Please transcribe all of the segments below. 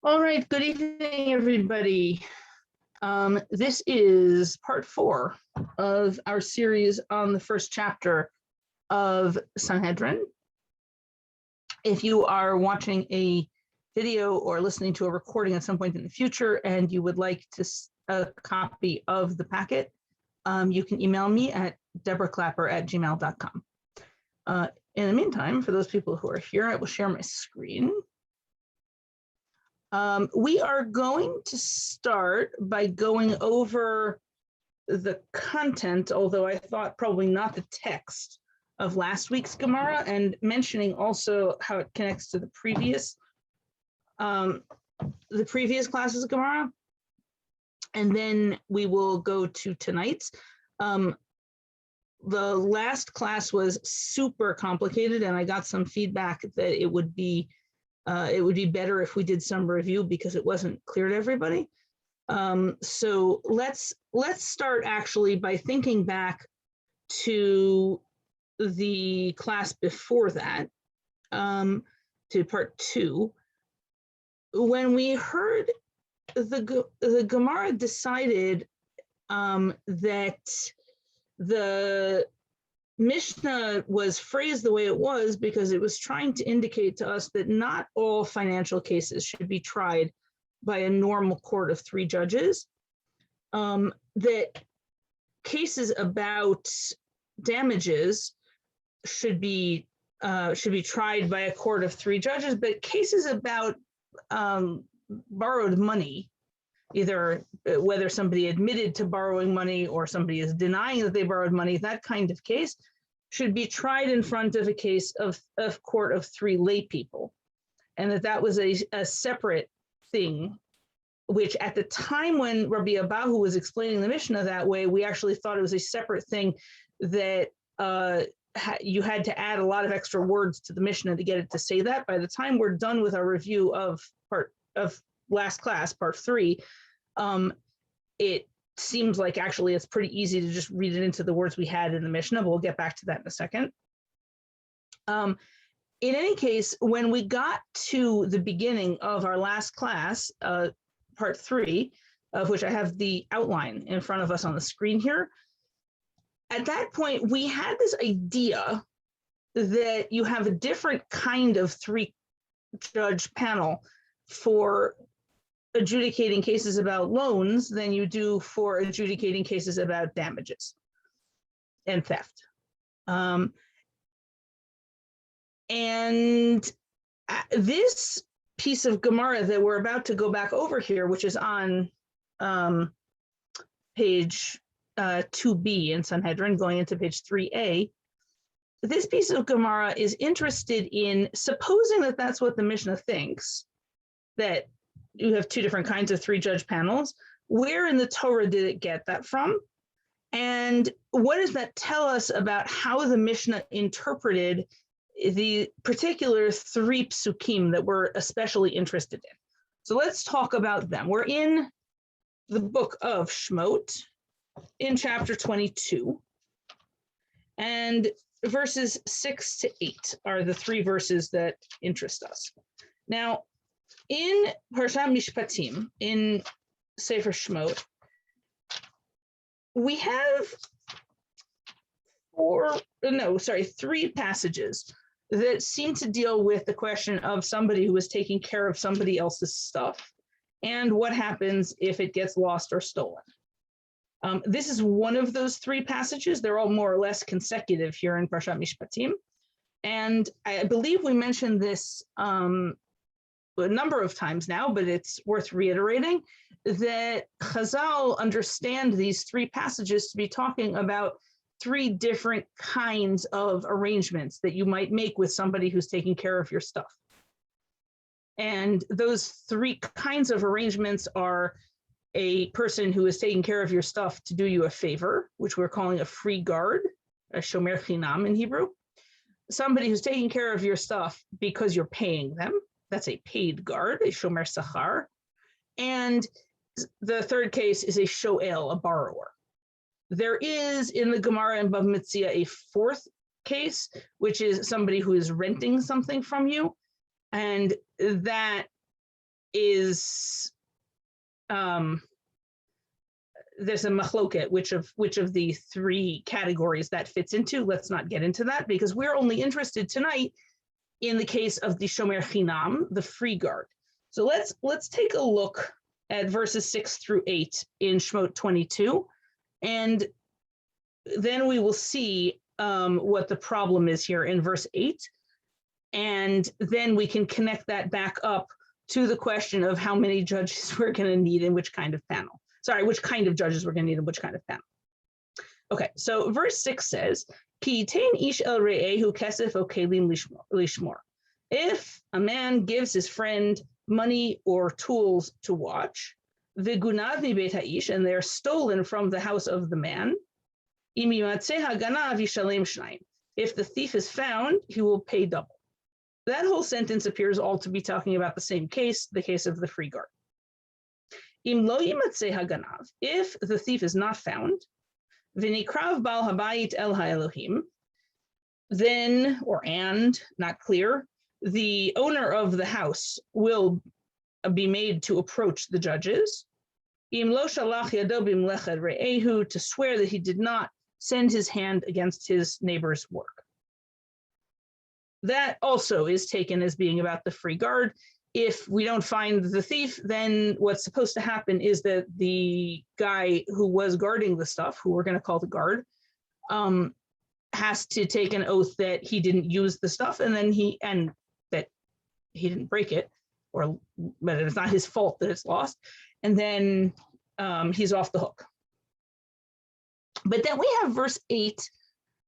All right, good evening, everybody. This is part 4 of our series on the first chapter of Sanhedrin. If you are watching a video or listening to a recording at some point in the future and you would like a copy of the packet, you can email me at deborahklapper@gmail.com. In the meantime, for those people who are here, I will share my screen. We are going to start by going over the content, although I thought probably not the text of last week's Gemara, and mentioning also how it connects to the previous classes of Gemara. And then we will go to tonight's. The last class was super complicated, and I got some feedback that it would be better if we did some review because it wasn't clear to everybody. So let's start actually by thinking back to the class before that, to part 2. When we heard the Gemara decided that the Mishnah was phrased the way it was because it was trying to indicate to us that not all financial cases should be tried by a normal court of 3 judges, that cases about damages should be tried by a court of 3 judges, but cases about borrowed money, either whether somebody admitted to borrowing money or somebody is denying that they borrowed money, that kind of case should be tried in front of a case of court of 3 lay people. And that was a separate thing, which at the time when Rabbi Abahu was explaining the Mishnah that way, we actually thought it was a separate thing that you had to add a lot of extra words to the Mishnah to get it to say that. By the time we're done with our review of last class, part 3, it seems like actually it's pretty easy to just read it into the words we had in the Mishnah, but we'll get back to that in a second. In any case, when we got to the beginning of our last class, part 3, of which I have the outline in front of us on the screen here, at that point, we had this idea that you have a different kind of 3-judge panel for adjudicating cases about loans than you do for adjudicating cases about damages and theft. And this piece of Gemara that we're about to go back over here, which is on page 2b in Sanhedrin, going into page 3a, this piece of Gemara is interested in supposing that that's what the Mishnah thinks, that you have 2 different kinds of 3-judge panels. Where in the Torah did it get that from? And what does that tell us about how the Mishnah interpreted the particular 3 psukim that we're especially interested in? So let's talk about them. We're in the book of Shmot in chapter 22, and verses 6 to 8 are the 3 verses that interest us. Now, in Parshat Mishpatim, in Sefer Shmot, we have 3 passages that seem to deal with the question of somebody who is taking care of somebody else's stuff and what happens if it gets lost or stolen. This is one of those 3 passages. They're all more or less consecutive here in Parshat Mishpatim. And I believe we mentioned this a number of times now, but it's worth reiterating that Chazal understand these 3 passages to be talking about 3 different kinds of arrangements that you might make with somebody who's taking care of your stuff. And those 3 kinds of arrangements are a person who is taking care of your stuff to do you a favor, which we're calling a free guard, a shomer chinam in Hebrew. Somebody who's taking care of your stuff because you're paying them, that's a paid guard, a shomer sachar. And the 3rd case is a shoel, a borrower. There is in the Gemara and Bava Metzia a 4th case, which is somebody who is renting something from you. And that is there's a machloket, which of the three categories that fits into. Let's not get into that because we're only interested tonight in the case of the shomer chinam, the free guard. So let's take a look at verses 6 through 8 in Shemot 22, and then we will see what the problem is here in verse 8, and then we can connect that back up to the question of how many judges we're going to need in which kind of panel. Sorry, which kind of judges we're going to need in which kind of panel. Okay, so verse 6 says, Ki yitain ish el re'ehu kesef o kelim lishmor. If a man gives his friend money or tools to watch, v'gunav mi beit ha'ish, and they're stolen from the house of the man, im yimatzeh haganav yishalem shnayim. If the thief is found, he will pay double. That whole sentence appears all to be talking about the same case, the case of the free guard. Im lo yimatzeh haganav, if the thief is not found, v'nikrav bal habayit el ha'elohim, then, or and, not clear, the owner of the house will be made to approach the judges, im lo shalach yado b'mlechet re'ehu, to swear that he did not send his hand against his neighbor's work. That also is taken as being about the free guard. If we don't find the thief, then what's supposed to happen is that the guy who was guarding the stuff, who we're going to call the guard, has to take an oath that he didn't use the stuff, and that he didn't break it, but it's not his fault that it's lost, and then he's off the hook. But then we have verse 8,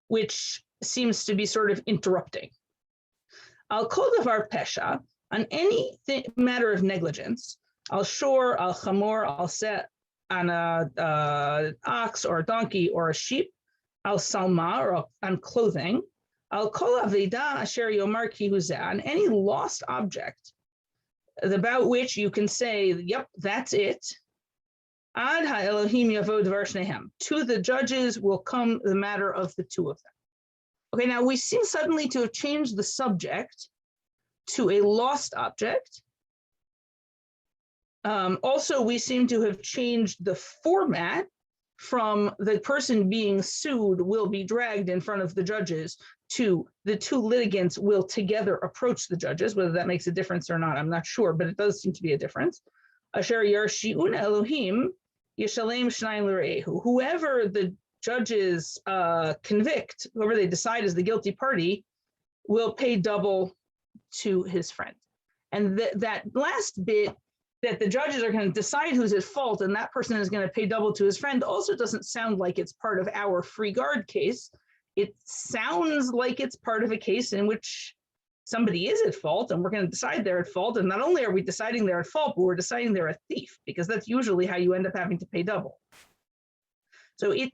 which seems to be sort of interrupting. Al kol davar pesha, on any matter of negligence, al shor, al chamor, al set, on a ox or a donkey or a sheep, al salma, or on clothing, al kol aveda asher yomar ki huzeh, on any lost object about which you can say, yep, that's it. Ad ha-Elohim yavo dvar shnehem, to the judges will come the matter of the two of them. Okay, now we seem suddenly to have changed the subject to a lost object. Also, we seem to have changed the format from the person being sued will be dragged in front of the judges to the two litigants will together approach the judges. Whether that makes a difference or not, I'm not sure, but it does seem to be a difference. Asher yarshi'un Elohim yishalem shnayim l're'ehu. Whoever the judges convict, whoever they decide is the guilty party, will pay double to his friend. And that last bit, that the judges are going to decide who's at fault and that person is going to pay double to his friend, also doesn't sound like it's part of our free guard case. It sounds like it's part of a case in which somebody is at fault and we're going to decide they're at fault. And not only are we deciding they're at fault, but we're deciding they're a thief, because that's usually how you end up having to pay double. So it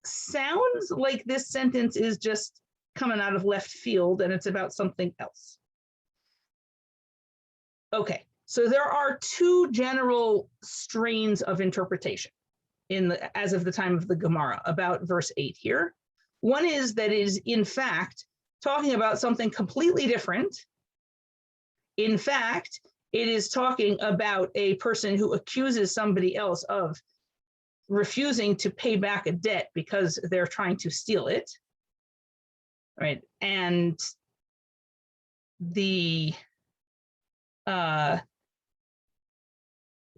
sounds like this sentence is just coming out of left field and it's about something else. Okay, so there are two general strains of interpretation as of the time of the Gemara about verse 8 here. One is that it is in fact talking about something completely different. In fact, it is talking about a person who accuses somebody else of refusing to pay back a debt because they're trying to steal it, right? And the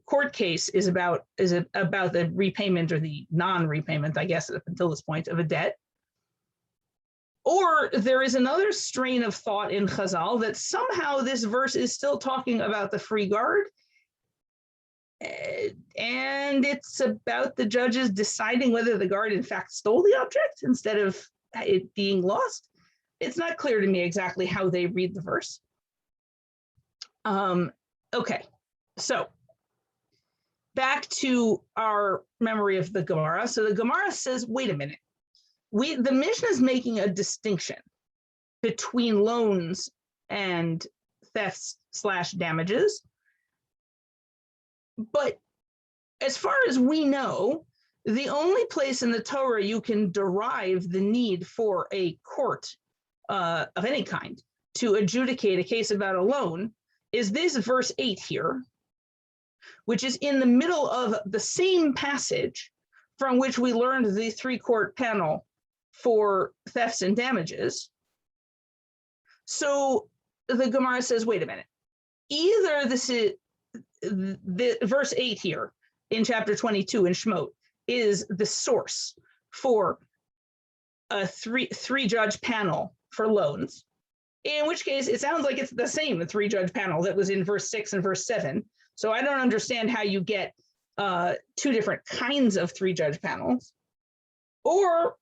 court case is about the repayment or the non-repayment, I guess, up until this point, of a debt. Or there is another strain of thought in Chazal that somehow this verse is still talking about the free guard, and it's about the judges deciding whether the guard in fact stole the object instead of it being lost. It's not clear to me exactly how they read the verse. Okay, so back to our memory of the Gemara. So the Gemara says, wait a minute. The Mishnah is making a distinction between loans and thefts/damages. But as far as we know, the only place in the Torah you can derive the need for a court of any kind to adjudicate a case about a loan is this verse 8 here, which is in the middle of the same passage from which we learned the 3-court panel for thefts and damages. So the Gemara says, wait a minute, either this is the verse 8 here in chapter 22 in Shemot is the source for a three-judge panel for loans, in which case it sounds like it's the same 3-judge panel that was in verse 6 and verse 7. So I don't understand how you get 2 different kinds of 3-judge panels. Or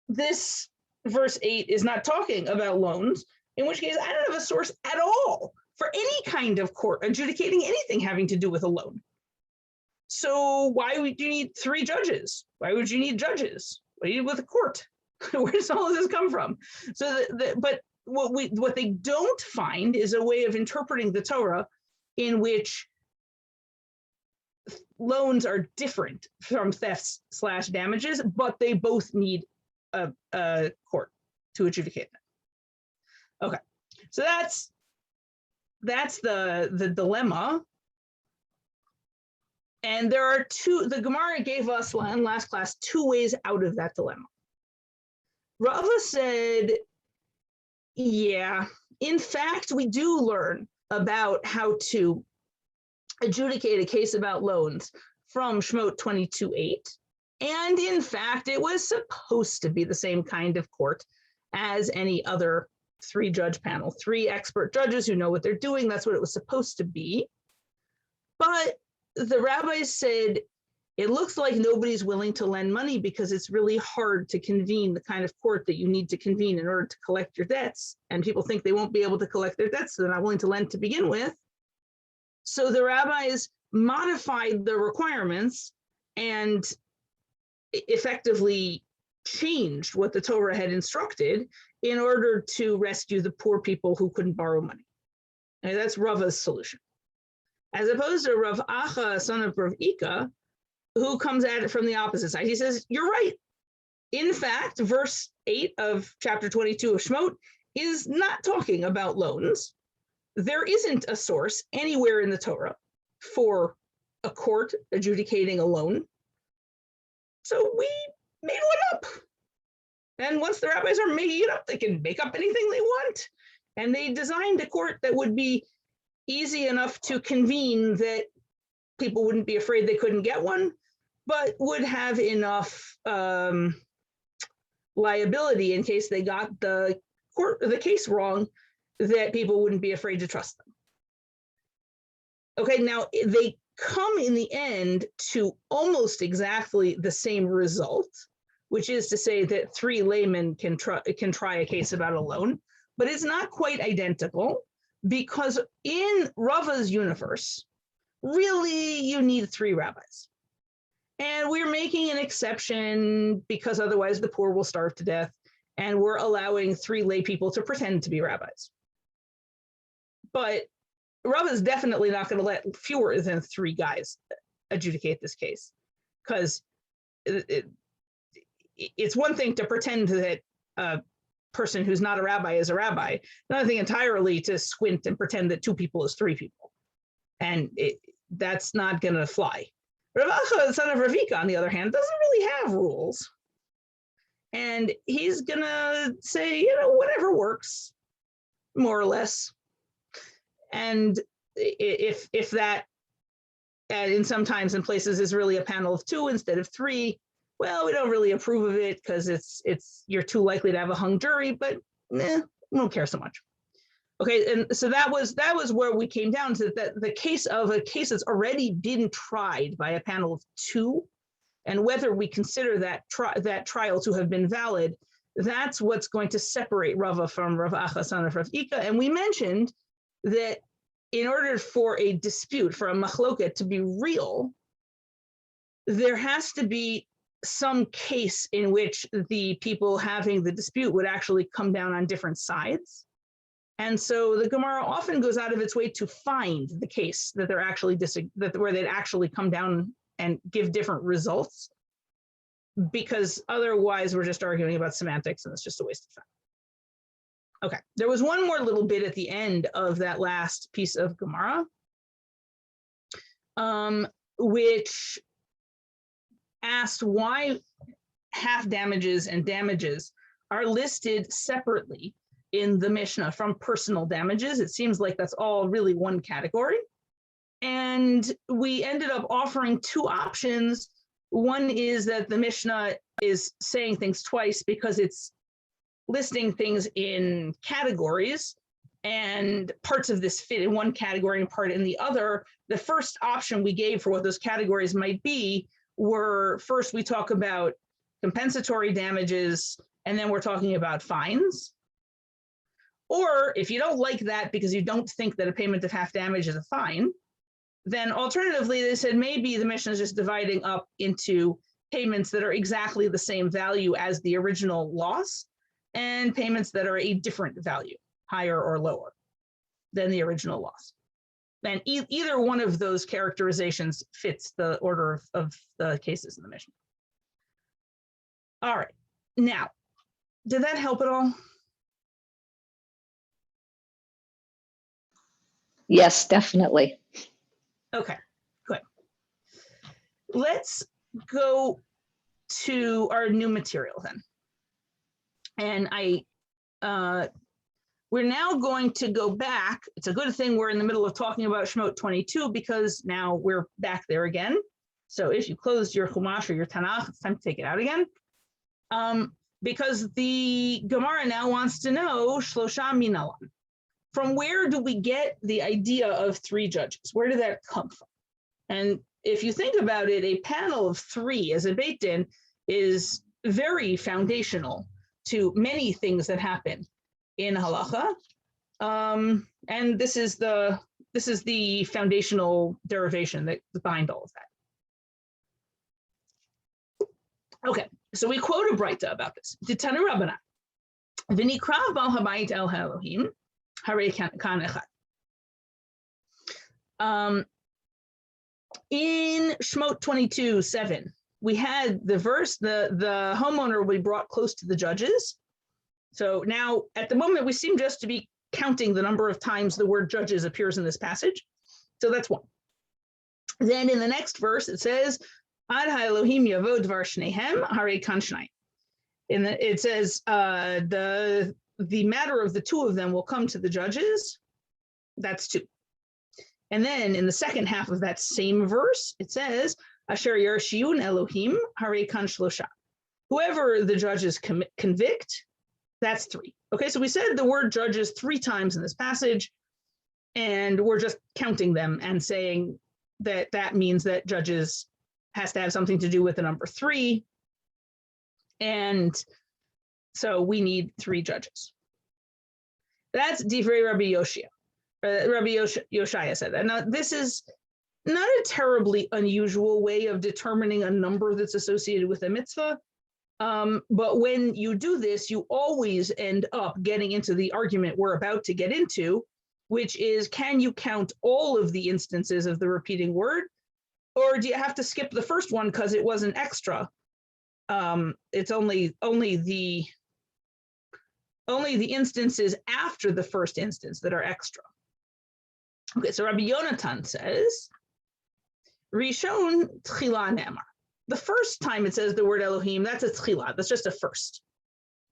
this verse 8 is not talking about loans, in which case I don't have a source at all for any kind of court adjudicating anything having to do with a loan. So why would you need 3 judges? Why would you need judges? What do you need with a court? Where does all of this come from? So, but what they don't find is a way of interpreting the Torah in which loans are different from thefts / damages, but they both need a court to adjudicate them. Okay, so that's the dilemma. And there are 2, the Gemara gave us in last class 2 ways out of that dilemma. Rava said, yeah, in fact, we do learn about how to adjudicate a case about loans from Shemot 22:8. And in fact, it was supposed to be the same kind of court as any other 3-judge panel, 3 expert judges who know what they're doing. That's what it was supposed to be. But the rabbis said, it looks like nobody's willing to lend money because it's really hard to convene the kind of court that you need to convene in order to collect your debts. And people think they won't be able to collect their debts, so they're not willing to lend to begin with. So the rabbis modified the requirements and effectively changed what the Torah had instructed in order to rescue the poor people who couldn't borrow money. And that's Rava's solution. As opposed to Rav Acha, son of Rav Ika, who comes at it from the opposite side. He says, you're right. In fact, verse 8 of chapter 22 of Shemot is not talking about loans. There isn't a source anywhere in the Torah for a court adjudicating a loan. So we made one up. And once the rabbis are making it up, they can make up anything they want. And they designed a court that would be easy enough to convene that people wouldn't be afraid they couldn't get one, but would have enough liability in case they got the case wrong, that people wouldn't be afraid to trust them. Okay, now they come in the end to almost exactly the same result, which is to say that 3 laymen can try a case about a loan, but it's not quite identical, because in Rava's universe, really you need 3 rabbis. And we're making an exception because otherwise the poor will starve to death, and we're allowing 3 lay people to pretend to be rabbis. But Rava is definitely not going to let fewer than 3 guys adjudicate this case, because it's one thing to pretend that a person who's not a rabbi is a rabbi, another thing entirely to squint and pretend that 2 people is 3 people. And that's not going to fly. Rav Acha, son of Rav Ika, on the other hand, doesn't really have rules. And he's going to say, whatever works, more or less. And if that, in sometimes in places, is really a panel of 2 instead of 3, well, we don't really approve of it because you're too likely to have a hung jury, but we don't care so much. Okay, and so that was where we came down to that the case of a case that's already been tried by a panel of 2, and whether we consider that trial to have been valid, that's what's going to separate Rava from Rav Acha, son of Rav Ika. And we mentioned that in order for a dispute, for a machloket to be real, there has to be some case in which the people having the dispute would actually come down on different sides. And so the Gemara often goes out of its way to find the case that they're actually where they'd actually come down and give different results, because otherwise we're just arguing about semantics and it's just a waste of time. Okay, there was one more little bit at the end of that last piece of Gemara. which asked why half damages and damages are listed separately in the Mishnah from personal damages. It seems like that's all really one category. And we ended up offering two options. One is that the Mishnah is saying things twice because it's listing things in categories, and parts of this fit in one category and part in the other. The first option we gave for what those categories might be were, first we talk about compensatory damages, and then we're talking about fines. Or if you don't like that because you don't think that a payment of half damage is a fine, then alternatively, they said maybe the Mishnah is just dividing up into payments that are exactly the same value as the original loss and payments that are a different value, higher or lower than the original loss. And either one of those characterizations fits the order of the cases in the Mishnah. All right, now, did that help at all? Yes, definitely. Okay, good. Let's go to our new material then. And we're now going to go back. It's a good thing we're in the middle of talking about Shemot 22 because now we're back there again. So if you closed your Chumash or your Tanakh, it's time to take it out again. Because the Gemara now wants to know Shlosha Minalan. From where do we get the idea of three judges? Where did that come from? And if you think about it, a panel of three as a Beit Din is very foundational to many things that happen in halacha, and this is the foundational derivation that's behind all of that. Okay, so we quote a Braita about this. Ditanu Rabbanan, v'nikra bal habayit el Elohim, harei kan echad. In Shemot 22:7, we had the verse, the homeowner will be brought close to the judges. So now, at the moment, we seem just to be counting the number of times the word judges appears in this passage. So that's one. Then in the next verse, it says, Ad ha-Elohim yavo dvar shnehem harei kan shnayim. It says, the matter of the two of them will come to the judges. That's two. And then in the second half of that same verse, it says, Asher yarshiyun Elohim harei kan shlosha. Whoever the judges convict, that's three. Okay, so we said the word judges three times in this passage, and we're just counting them and saying that that means that judges has to have something to do with the number three. And so we need three judges. That's Divrei Rabbi Yoshia. Rabbi Yoshaya said that. Now, this is not a terribly unusual way of determining a number that's associated with a mitzvah. But when you do this, you always end up getting into the argument we're about to get into, which is, can you count all of the instances of the repeating word? Or do you have to skip the first one because it was an extra? It's only the instances after the first instance that are extra. Okay, so Rabbi Yonatan says, Rishon Tchila Ne'amar. The first time it says the word Elohim, that's a tchila, that's just a first.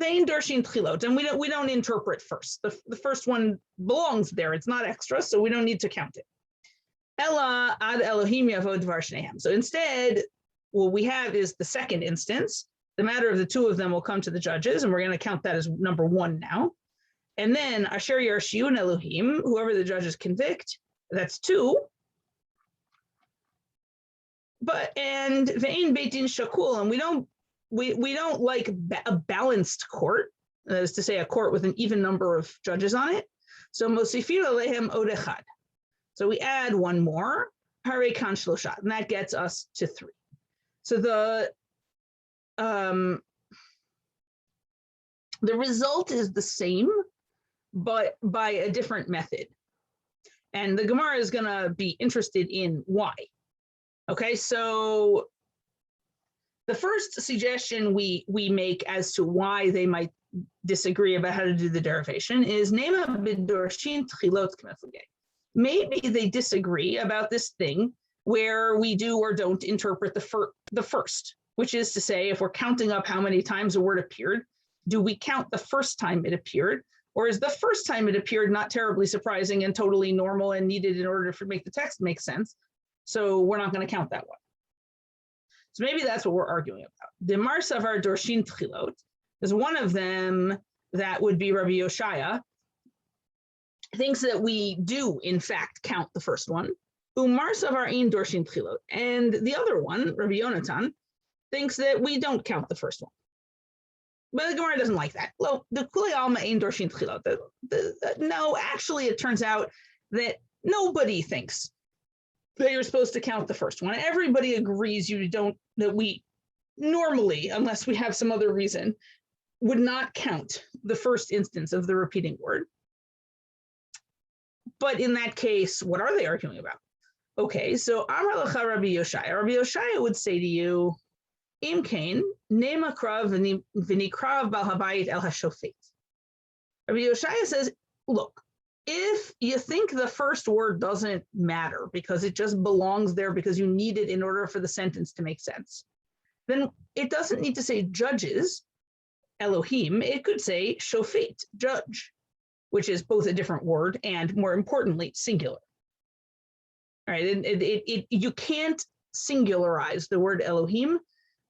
Vein dorshin tchilot, and we don't interpret first. The first one belongs there, it's not extra, so we don't need to count it. Ella ad Elohim yavo dvar shnehem. So instead, what we have is the second instance. The matter of the two of them will come to the judges, and we're going to count that as number one now. And then Asher yarshiyun Elohim, whoever the judges convict, that's two. And ve'in beit din shakul, and we don't like a balanced court, that is to say a court with an even number of judges on it. So mosifin alehem od echad. So we add one more, harei kan shlosha, and that gets us to three. So the result is the same, but by a different method. And the Gemara is going to be interested in why. Okay, so the first suggestion we make as to why they might disagree about how to do the derivation is Nema b'dorshin tchilot k'mefugei. Maybe they disagree about this thing where we do or don't interpret the first, which is to say, if we're counting up how many times a word appeared, do we count the first time it appeared? Or is the first time it appeared not terribly surprising and totally normal and needed in order to make the text make sense? So we're not going to count that one. So maybe that's what we're arguing about. Demar Savar Dorshin Tchilot is one of them. That would be Rabbi Yoshaya, thinks that we do, in fact, count the first one. Umar Savar Ein Dorshin Tchilot. And the other one, Rabbi Yonatan, thinks that we don't count the first one. But the Gemara doesn't like that. Well, the Kulei Alma Ein Dorshin Tchilot. No, actually, it turns out that nobody thinks that you're supposed to count the first one. Everybody agrees that we normally, unless we have some other reason, would not count the first instance of the repeating word. But in that case, what are they arguing about? Okay, so Amar Lecha Rabbi Yoshaya. Rabbi Yoshaya would say to you, Im Kain, Nema Krav v'nikrav bal habayit el hashofet. Rabbi Yoshaya says, look, if you think the first word doesn't matter because it just belongs there because you need it in order for the sentence to make sense, then it doesn't need to say judges, Elohim, it could say shofet, judge, which is both a different word and, more importantly, singular. All right, you can't singularize the word Elohim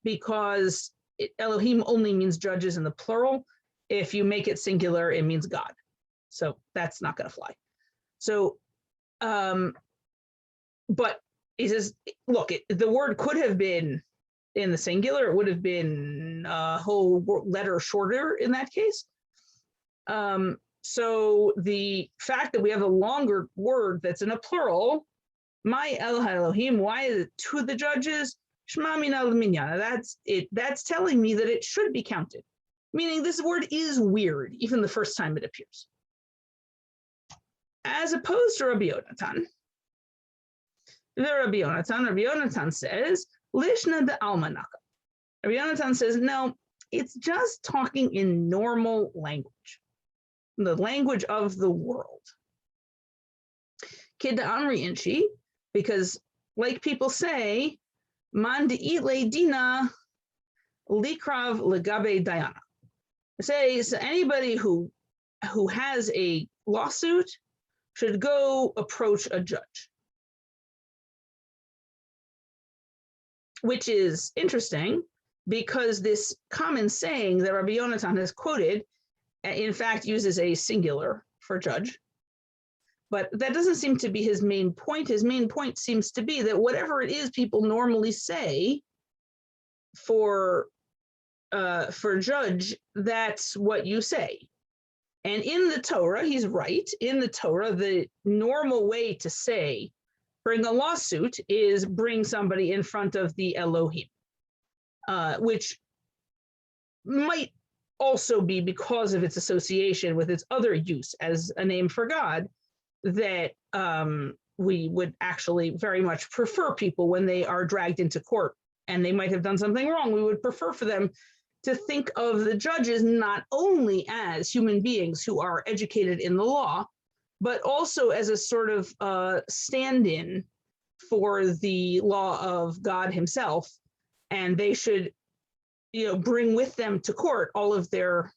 because Elohim only means judges in the plural. If you make it singular, it means God. So that's not going to fly. So, but he says, look, the word could have been in the singular. It would have been a whole letter shorter in that case. So the fact that we have a longer word that's in a plural, my Elohim, why is it to the judges? Shema min al minyan. That's it. That's telling me that it should be counted. Meaning this word is weird, even the first time it appears. As opposed to Rabbi Yonatan. Rabbi Yonatan says, Lishna de almanaka. Rabbi Yonatan says, no, it's just talking in normal language, the language of the world. Kid Amri Inchi, because like people say, man de'itle dina likrav legabe dayana. Say, so anybody who has a lawsuit should go approach a judge. Which is interesting because this common saying that Rabbi Yonatan has quoted, in fact, uses a singular for judge. But that doesn't seem to be his main point. His main point seems to be that whatever it is people normally say for judge, that's what you say. And in the Torah, he's right. In the Torah, the normal way to say bring a lawsuit is bring somebody in front of the Elohim, which might also be because of its association with its other use as a name for God, that we would actually very much prefer people when they are dragged into court and they might have done something wrong. We would prefer for them to think of the judges not only as human beings who are educated in the law, but also as a sort of stand-in for the law of God himself. And they should, bring with them to court all of their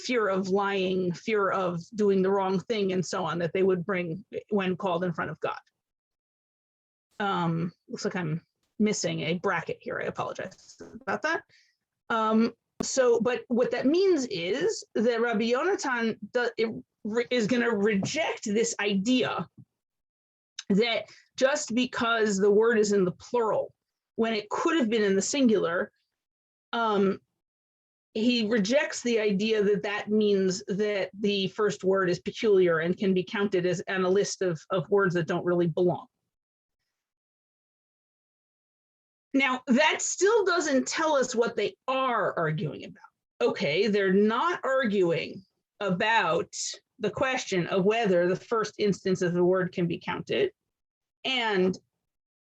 fear of lying, fear of doing the wrong thing, and so on, that they would bring when called in front of God. Looks like I'm missing a bracket here. I apologize about that. But what that means is that Rabbi Yonatan is going to reject this idea that just because the word is in the plural, when it could have been in the singular, he rejects the idea that that means that the first word is peculiar and can be counted as on a list of words that don't really belong. Now, that still doesn't tell us what they are arguing about. Okay, they're not arguing about the question of whether the first instance of the word can be counted, and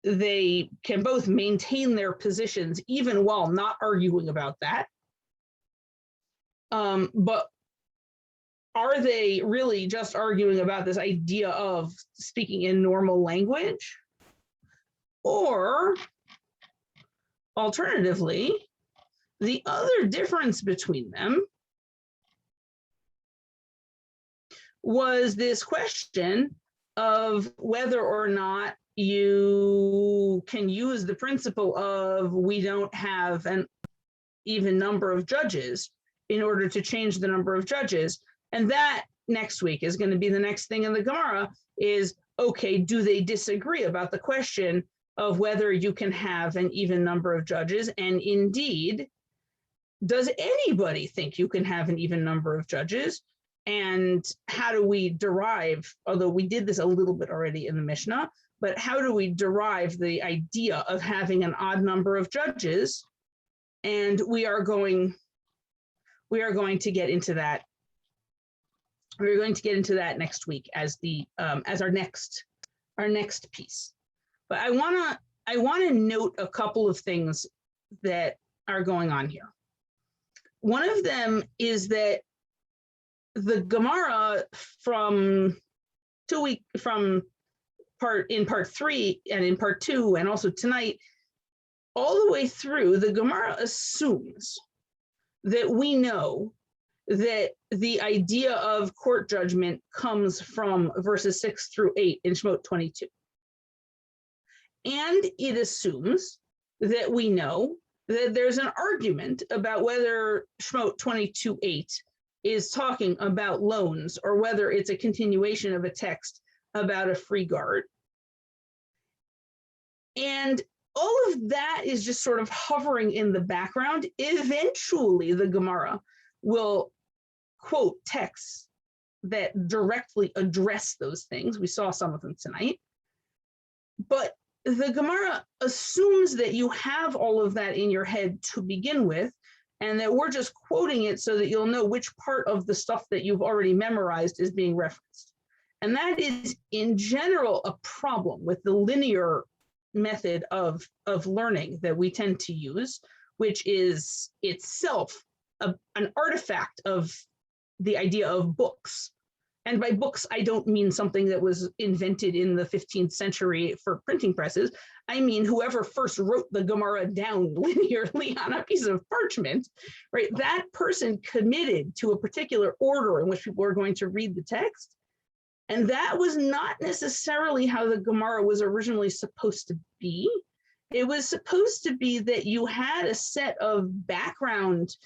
they can both maintain their positions even while not arguing about that. But are they really just arguing about this idea of speaking in normal language? Or alternatively, the other difference between them was this question of whether or not you can use the principle of we don't have an even number of judges in order to change the number of judges. And that next week is going to be the next thing in the Gemara is, okay, do they disagree about the question of whether you can have an even number of judges? And indeed, does anybody think you can have an even number of judges? And how do we derive, although we did this a little bit already in the Mishnah, but how do we derive the idea of having an odd number of judges? And we are going to get into that. We're going to get into that next week as the as our next piece. But I wanna note a couple of things that are going on here. One of them is that the Gemara from part 3 and in part 2 and also tonight, all the way through, the Gemara assumes that we know that the idea of court judgment comes from verses 6 through 8 in Shemot 22. And it assumes that we know that there's an argument about whether Shemot 22:8 is talking about loans or whether it's a continuation of a text about a free guard. And all of that is just sort of hovering in the background. Eventually, the Gemara will quote texts that directly address those things. We saw some of them tonight. But the Gemara assumes that you have all of that in your head to begin with, and that we're just quoting it so that you'll know which part of the stuff that you've already memorized is being referenced. And that is, in general, a problem with the linear method of learning that we tend to use, which is itself an artifact of the idea of books. And by books, I don't mean something that was invented in the 15th century for printing presses. I mean, whoever first wrote the Gemara down linearly on a piece of parchment, right? That person committed to a particular order in which people were going to read the text. And that was not necessarily how the Gemara was originally supposed to be. It was supposed to be that you had a set of background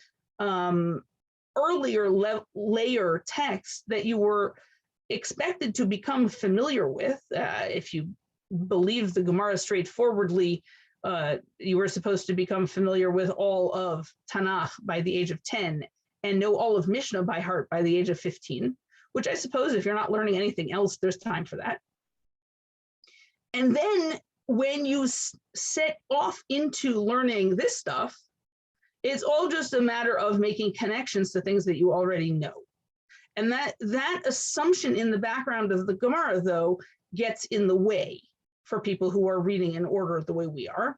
earlier layer texts that you were expected to become familiar with. If you believe the Gemara straightforwardly, you were supposed to become familiar with all of Tanakh by the age of 10 and know all of Mishnah by heart by the age of 15, which I suppose if you're not learning anything else, there's time for that. And then when you set off into learning this stuff, it's all just a matter of making connections to things that you already know. And that assumption in the background of the Gemara, though, gets in the way for people who are reading in order the way we are.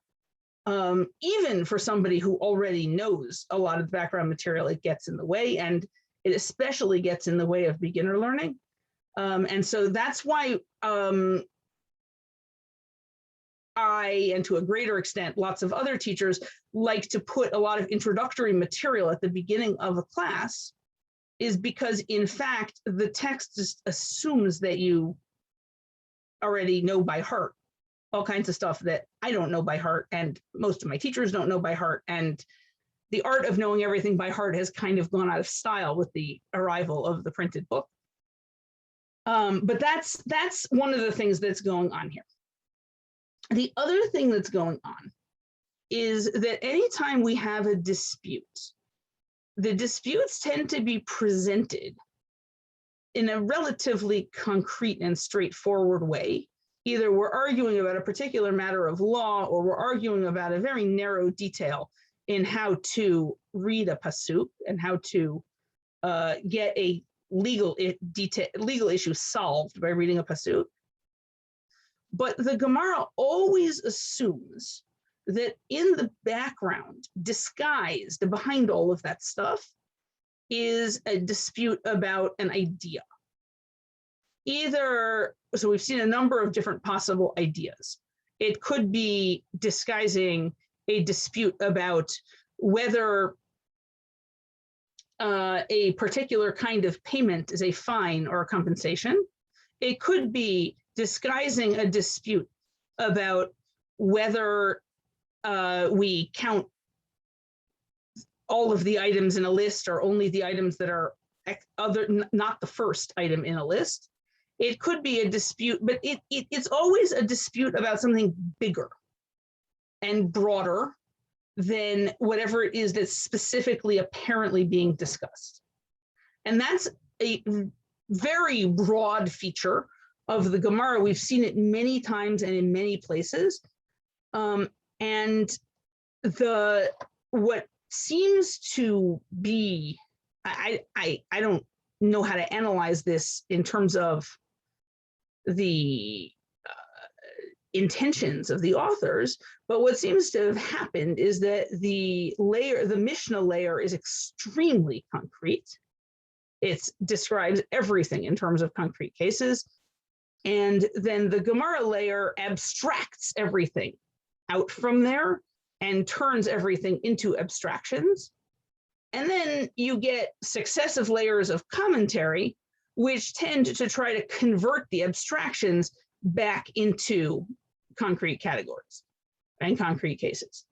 Even for somebody who already knows a lot of the background material, it gets in the way, and it especially gets in the way of beginner learning. And so that's why I, and to a greater extent, lots of other teachers like to put a lot of introductory material at the beginning of a class, is because in fact, the text just assumes that you already know by heart all kinds of stuff that I don't know by heart, and most of my teachers don't know by heart. And the art of knowing everything by heart has kind of gone out of style with the arrival of the printed book. But that's one of the things that's going on here. The other thing that's going on is that anytime we have a dispute, the disputes tend to be presented in a relatively concrete and straightforward way. Either we're arguing about a particular matter of law, or we're arguing about a very narrow detail in how to read a pasuk and how to get a legal issue solved by reading a pasuk. But the Gemara always assumes that in the background, disguised behind all of that stuff, is a dispute about an idea. So we've seen a number of different possible ideas. It could be disguising a dispute about whether a particular kind of payment is a fine or a compensation. It could be disguising a dispute about whether we count all of the items in a list or only the items that are not the first item in a list. It could be a dispute, but it's always a dispute about something bigger and broader than whatever it is that's specifically apparently being discussed. And that's a very broad feature of the Gemara. We've seen it many times and in many places. And what seems to be, I don't know how to analyze this in terms of the intentions of the authors, but what seems to have happened is that the Mishnah layer is extremely concrete. It describes everything in terms of concrete cases. And then the Gemara layer abstracts everything out from there and turns everything into abstractions. And then you get successive layers of commentary, which tend to try to convert the abstractions back into concrete categories and concrete cases.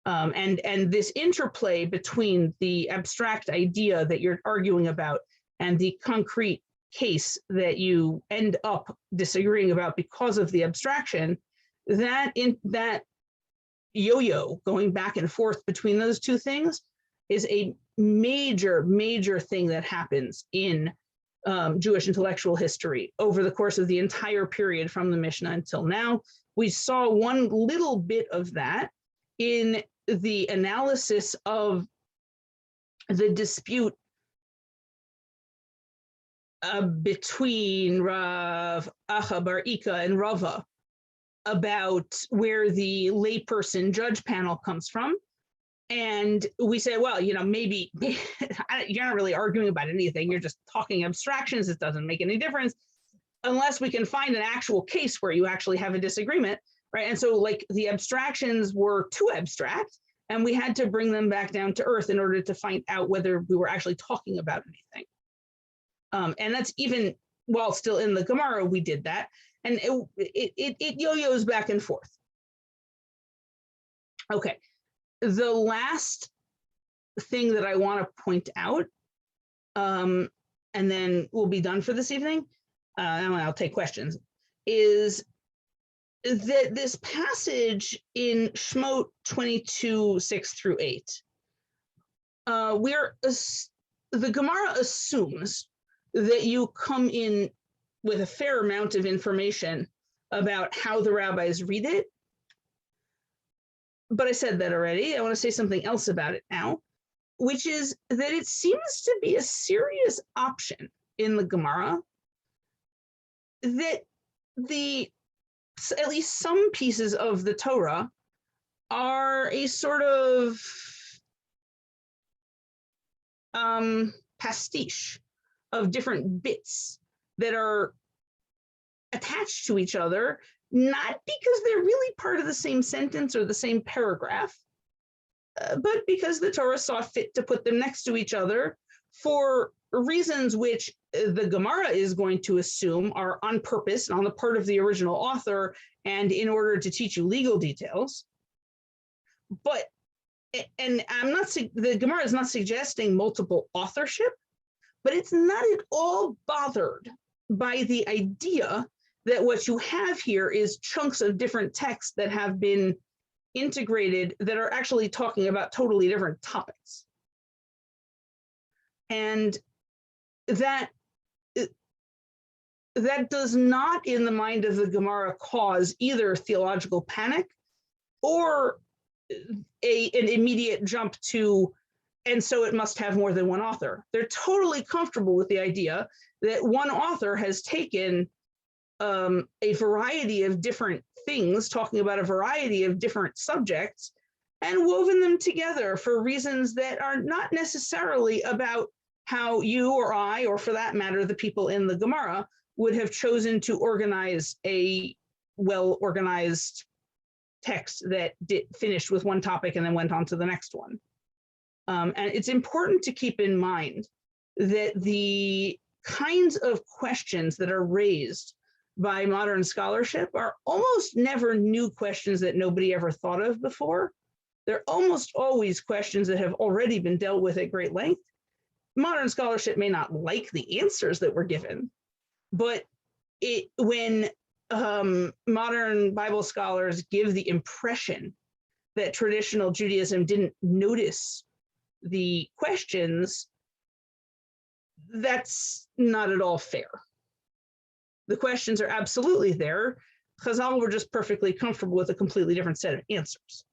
And this interplay between the abstract idea that you're arguing about and the concrete case that you end up disagreeing about because of the abstraction, that yo-yo going back and forth between those two things is a major thing that happens in Jewish intellectual history over the course of the entire period from the Mishnah until now. We saw one little bit of that in the analysis of the dispute between Rav Acha Bar Ika and Rava about where the layperson judge panel comes from. And we say, well, maybe you're not really arguing about anything. You're just talking abstractions. It doesn't make any difference unless we can find an actual case where you actually have a disagreement, right? And so like the abstractions were too abstract and we had to bring them back down to earth in order to find out whether we were actually talking about anything. And that's even while still in the Gemara, we did that. And it yo-yos back and forth. Okay. The last thing that I want to point out, and then we'll be done for this evening, and I'll take questions, is that this passage in Shemot 22, 6-8, the Gemara assumes that you come in with a fair amount of information about how the rabbis read it. But I said that already. I want to say something else about it now, which is that it seems to be a serious option in the Gemara that at least some pieces of the Torah are a sort of pastiche of different bits that are attached to each other, not because they're really part of the same sentence or the same paragraph, but because the Torah saw fit to put them next to each other for reasons which the Gemara is going to assume are on purpose and on the part of the original author and in order to teach you legal details. And the Gemara is not suggesting multiple authorship, but it's not at all bothered by the idea that what you have here is chunks of different texts that have been integrated that are actually talking about totally different topics. And that does not, in the mind of the Gemara, cause either theological panic or an immediate jump to, and so it must have more than one author. They're totally comfortable with the idea that one author has taken a variety of different things, talking about a variety of different subjects, and woven them together for reasons that are not necessarily about how you or I, or for that matter, the people in the Gemara, would have chosen to organize a well-organized texts that finished with one topic and then went on to the next one. And it's important to keep in mind that the kinds of questions that are raised by modern scholarship are almost never new questions that nobody ever thought of before. They're almost always questions that have already been dealt with at great length. Modern scholarship may not like the answers that were given, but when modern Bible scholars give the impression that traditional Judaism didn't notice the questions, that's not at all fair. The questions are absolutely there. Chazal were just perfectly comfortable with a completely different set of answers.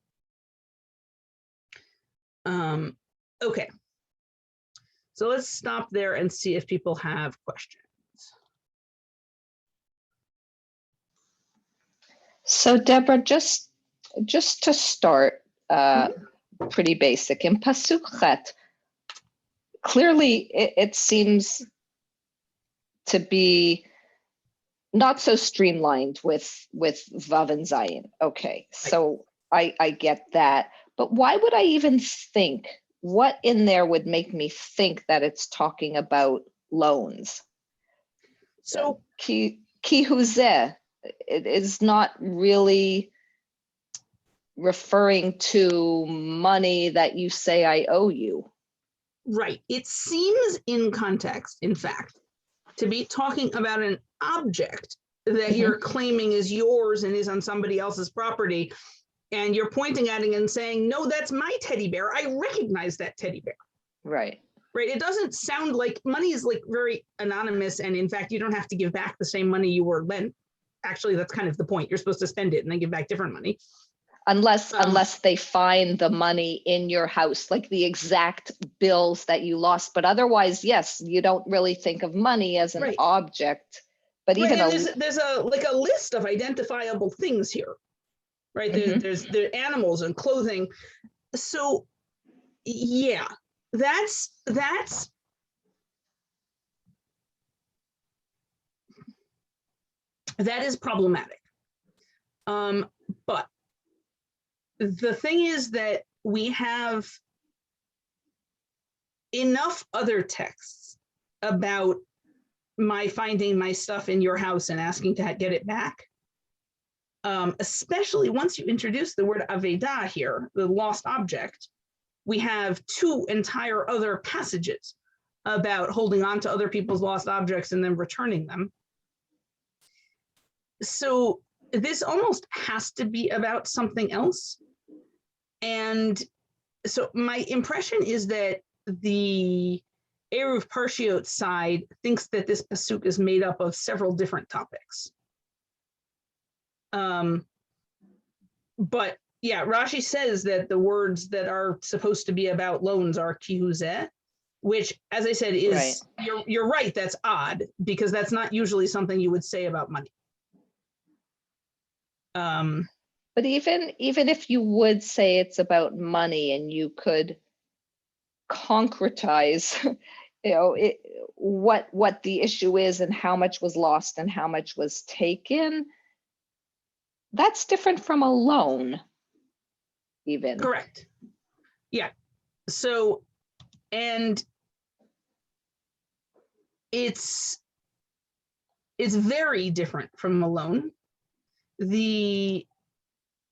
Okay, so let's stop there and see if people have questions. So Deborah, just to start, pretty basic. In Pasuk Chet, clearly it seems to be not so streamlined with Vav and Zayin. Okay, so I get that. But why would I even think, what in there would make me think that it's talking about loans? So ki huzeh, it is not really referring to money that you say I owe you. Right. It seems in context, in fact, to be talking about an object that you're claiming is yours and is on somebody else's property. And you're pointing at it and saying, no, that's my teddy bear. I recognize that teddy bear. Right. Right. It doesn't sound like money is like very anonymous. And in fact, you don't have to give back the same money you were lent. Actually, that's kind of the point. You're supposed to spend it and then give back different money. Unless they find the money in your house, like the exact bills that you lost. But otherwise, yes, you don't really think of money as an object. But even there's a list of identifiable things here, right? There's animals and clothing. So yeah, that is problematic. But the thing is that we have enough other texts about my finding my stuff in your house and asking to get it back. Especially once you introduce the word Avedah here, the lost object, we have two entire other passages about holding on to other people's lost objects and then returning them. So this almost has to be about something else. And so my impression is that the Eruv Parshiot side thinks that this pasuk is made up of several different topics. But yeah, Rashi says that the words that are supposed to be about loans are ki huzeh, which, as I said, is you're right. That's odd because that's not usually something you would say about money. But even if you would say it's about money and you could concretize, what the issue is and how much was lost and how much was taken, that's different from a loan, even. Correct. Yeah. So, and it's very different from a loan.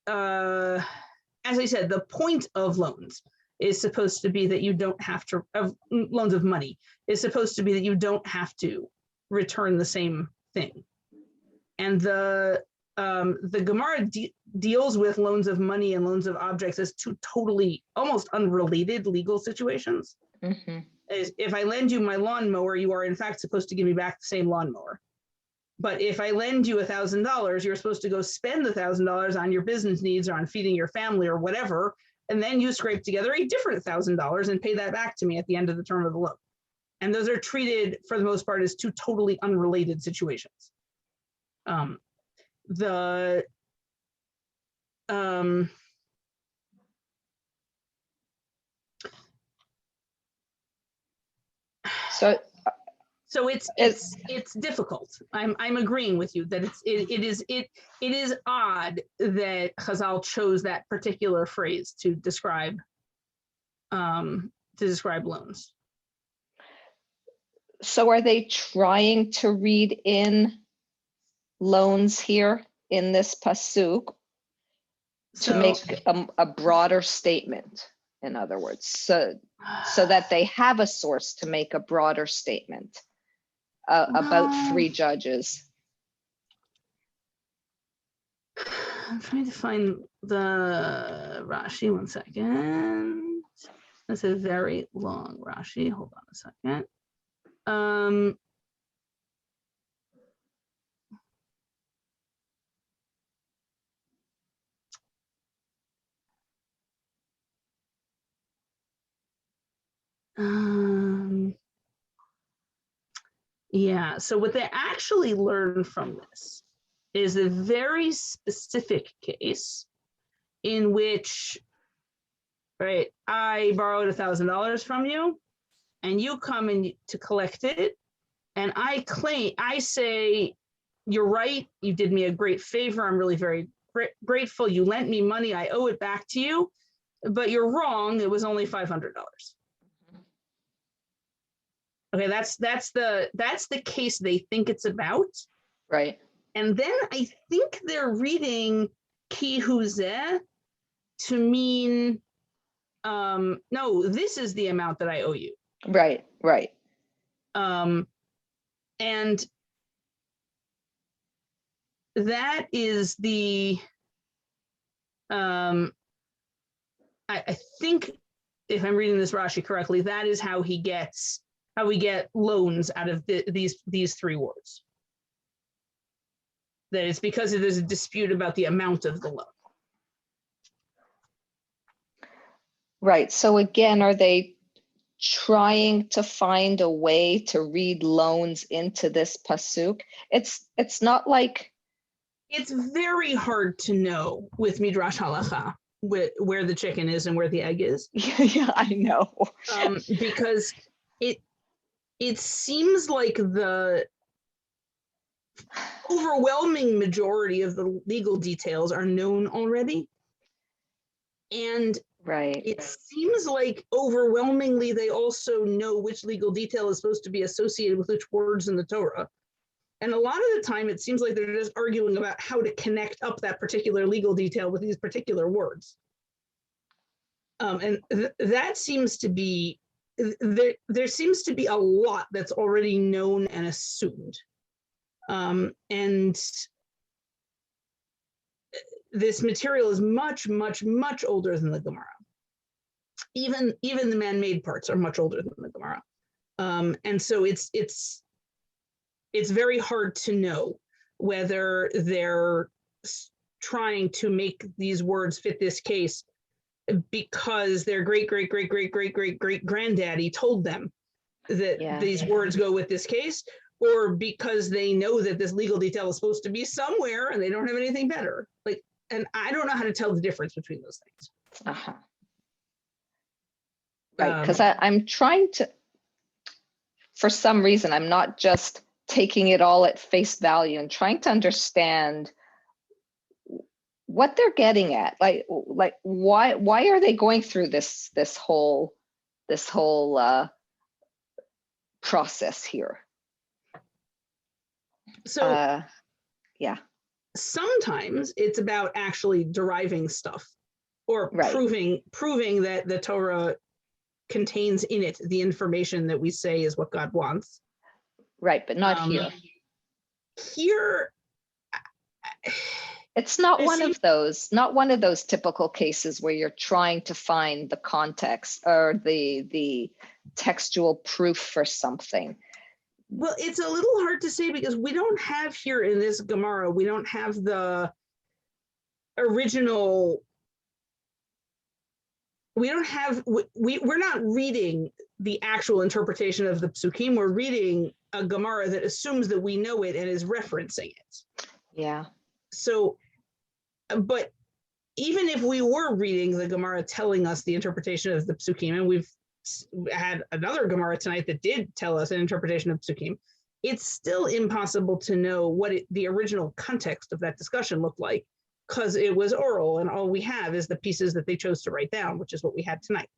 As I said, the point of loans is supposed to be that you don't have to, of loans of money, is supposed to be that you don't have to return the same thing. And the Gemara deals with loans of money and loans of objects as two totally, almost unrelated legal situations. If I lend you my lawnmower, you are in fact supposed to give me back the same lawnmower. But if I lend you $1,000, you're supposed to go spend the $1,000 on your business needs or on feeding your family or whatever, and then you scrape together a different $1,000 and pay that back to me at the end of the term of the loan. And those are treated, for the most part, as two totally unrelated situations. So So it's difficult. I'm agreeing with you that it is odd that Chazal chose that particular phrase to describe loans. So are they trying to read in loans here in this pasuk to make a broader statement, in other words, so that they have a source to make a broader statement about three judges? I'm trying to find the Rashi. 1 second. That's a very long Rashi. Hold on a second. Yeah, so what they actually learned from this is a very specific case in which, right, I borrowed $1,000 from you and you come in to collect it, and I say, you're right, you did me a great favor, I'm really very grateful, you lent me money, I owe it back to you, but you're wrong, it was only $500. Okay, that's the case they think it's about. Right. And then I think they're reading ki huzeh to mean, no, this is the amount that I owe you. Right. And that is the, I think if I'm reading this Rashi correctly, that is how we get loans out of these three words. That it's because there's a dispute about the amount of the loan. Right. So again, are they trying to find a way to read loans into this pasuk? It's not like, it's very hard to know with Midrash Halacha where the chicken is and where the egg is. Yeah, I know. Because it seems like the overwhelming majority of the legal details are known already. And right. It seems like overwhelmingly they also know which legal detail is supposed to be associated with which words in the Torah. And a lot of the time it seems like they're just arguing about how to connect up that particular legal detail with these particular words. And that seems to be, there seems to be a lot that's already known and assumed. And this material is much, much, much older than the Gemara. Even the man-made parts are much older than the Gemara. And so it's very hard to know whether they're trying to make these words fit this case because their great granddaddy told them that these words go with this case, or because they know that this legal detail is supposed to be somewhere and they don't have anything better. Like, and I don't know how to tell the difference between those things. Uh-huh. Right, because I'm trying to, for some reason, I'm not just taking it all at face value and trying to understand what they're getting at. Like why are they going through this whole process here? So yeah. Sometimes it's about actually deriving stuff or proving that the Torah contains in it the information that we say is what God wants. Right, but not here. Here, it's not one of those typical cases where you're trying to find the context or the textual proof for something. Well, it's a little hard to say because we don't have here in this Gemara, we don't have the original. We're not reading the actual interpretation of the psukim. We're reading a Gemara that assumes that we know it and is referencing it. Yeah. So, but even if we were reading the Gemara telling us the interpretation of the psukim, and we've had another Gemara tonight that did tell us an interpretation of Psukim, it's still impossible to know what the original context of that discussion looked like, because it was oral and all we have is the pieces that they chose to write down, which is what we had tonight.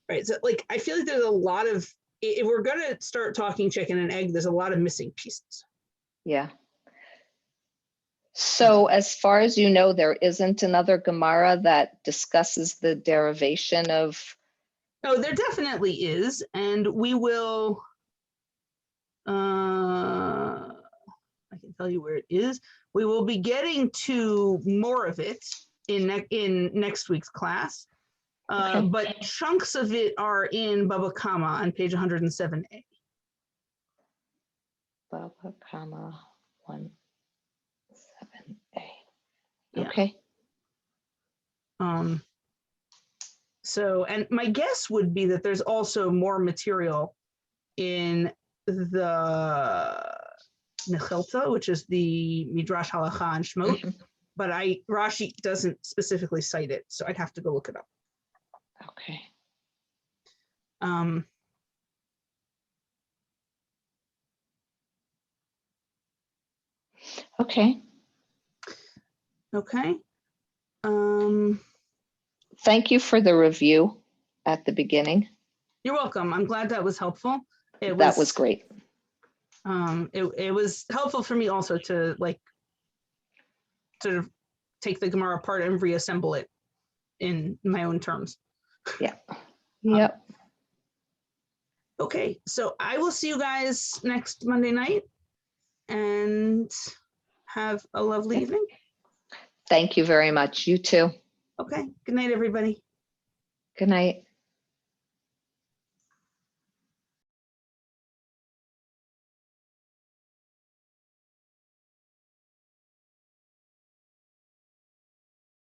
Right. So like, I feel like there's a lot of, if we're going to start talking chicken and egg, there's a lot of missing pieces. Yeah. So as far as you know, there isn't another Gemara that discusses the derivation of. Oh, there definitely is. And we will, I can tell you where it is. We will be getting to more of it in next week's class. Okay. But chunks of it are in Baba Kama on page 107A. Baba Kama 1. 7A. Yeah. Okay. So, and my guess would be that there's also more material in the Nechelta, which is the Midrash Halacha and Shmot, but Rashi doesn't specifically cite it, so I'd have to go look it up. Okay. Okay. Okay. Thank you for the review at the beginning. You're welcome. I'm glad that was helpful. That was great. It was helpful for me also to like sort of take the Gemara apart and reassemble it in my own terms. Yeah. Yep. Okay, so I will see you guys next Monday night and have a lovely evening. Thank you very much. You too. Okay, good night, everybody. Good night.